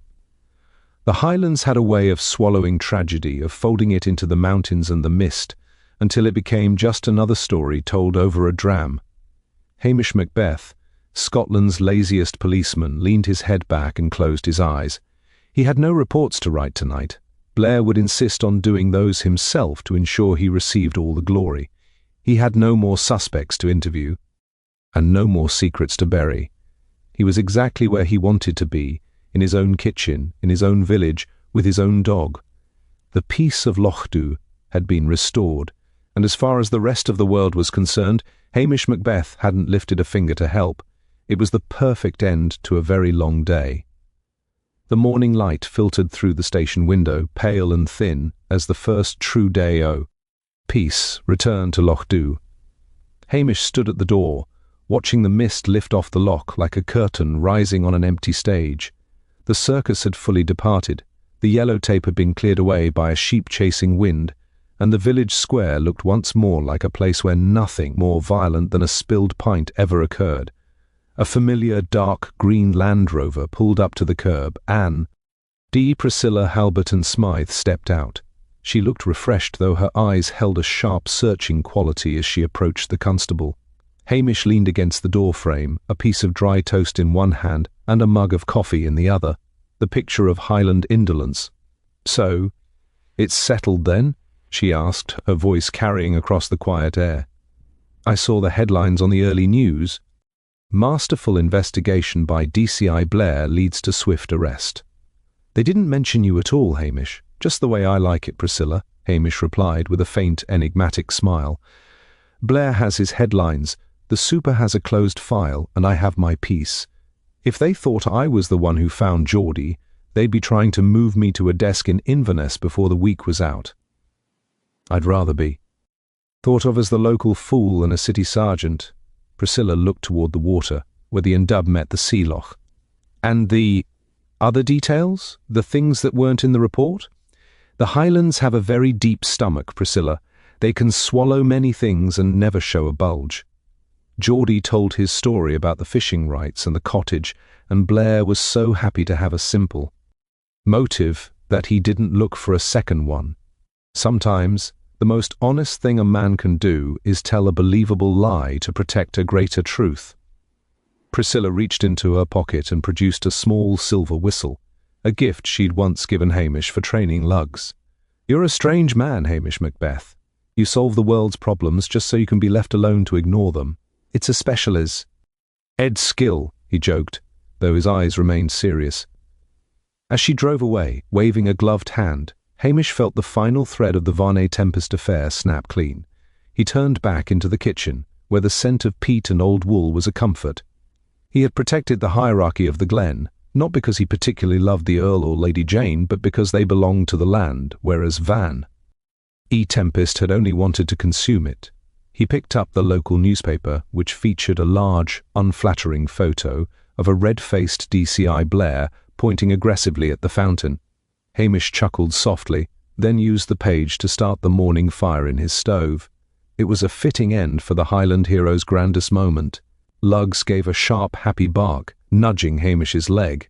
The Highlands had a way of swallowing tragedy, of folding it into the mountains and the mist, until it became just another story told over a dram. Hamish Macbeth, Scotland's laziest policeman, leaned his head back and closed his eyes. He had no reports to write tonight. Blair would insist on doing those himself to ensure he received all the glory. He had no more suspects to interview, and no more secrets to bury. He was exactly where he wanted to be, in his own kitchen, in his own village, with his own dog. The peace of Lochdubh had been restored, and as far as the rest of the world was concerned, Hamish Macbeth hadn't lifted a finger to help. It was the perfect end to a very long day. The morning light filtered through the station window, pale and thin, as the first true day o' peace returned to Lochdubh. Hamish stood at the door, watching the mist lift off the loch like a curtain rising on an empty stage. The circus had fully departed, the yellow tape had been cleared away by a sheep-chasing wind, and the village square looked once more like a place where nothing more violent than a spilled pint ever occurred. A familiar dark green Land Rover pulled up to the curb. Anne, Priscilla Halberton Smythe stepped out. She looked refreshed, though her eyes held a sharp, searching quality as she approached the constable. Hamish leaned against the door frame, a piece of dry toast in one hand and a mug of coffee in the other, the picture of Highland indolence. "So, it's settled then?" she asked, her voice carrying across the quiet air. "I saw the headlines on the early news. Masterful investigation by DCI Blair leads to swift arrest." "They didn't mention you at all, Hamish. Just the way I like it, Priscilla," Hamish replied with a faint, enigmatic smile. "Blair has his headlines, the super has a closed file, and I have my piece. If they thought I was the one who found Geordie, they'd be trying to move me to a desk in Inverness before the week was out. I'd rather be thought of as the local fool than a city sergeant." Priscilla looked toward the water, where the Undub met the sea loch. "And the other details? The things that weren't in the report?" "The Highlands have a very deep stomach, Priscilla. They can swallow many things and never show a bulge. Geordie told his story about the fishing rights and the cottage, and Blair was so happy to have a simple motive that he didn't look for a second one. Sometimes, the most honest thing a man can do is tell a believable lie to protect a greater truth." Priscilla reached into her pocket and produced a small silver whistle, a gift she'd once given Hamish for training lugs. "You're a strange man, Hamish Macbeth. You solve the world's problems just so you can be left alone to ignore them. It's a specialist Ed's skill," he joked, though his eyes remained serious. As she drove away, waving a gloved hand, Hamish felt the final thread of the Varney Tempest affair snap clean. He turned back into the kitchen, where the scent of peat and old wool was a comfort. He had protected the hierarchy of the glen, not because he particularly loved the Earl or Lady Jane, but because they belonged to the land, whereas Van Tempest had only wanted to consume it. He picked up the local newspaper, which featured a large, unflattering photo of a red-faced DCI Blair pointing aggressively at the fountain. Hamish chuckled softly, then used the page to start the morning fire in his stove. It was a fitting end for the Highland hero's grandest moment. Lugs gave a sharp, happy bark, nudging Hamish's leg.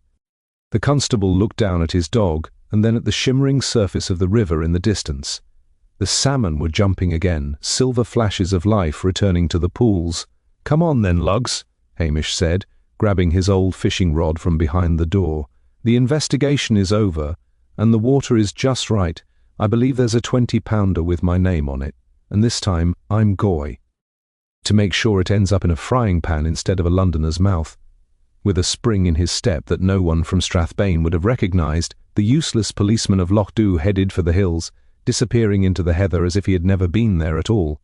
The constable looked down at his dog, and then at the shimmering surface of the river in the distance. The salmon were jumping again, silver flashes of life returning to the pools. "Come on then, Lugs," Hamish said, grabbing his old fishing rod from behind the door. "The investigation is over, and the water is just right. I believe there's a 20-pounder with my name on it, and this time I'm Goy. To make sure it ends up in a frying pan instead of a Londoner's mouth." With a spring in his step that no one from Strathbane would have recognised, the useless policeman of Lochdubh headed for the hills, disappearing into the heather as if he had never been there at all.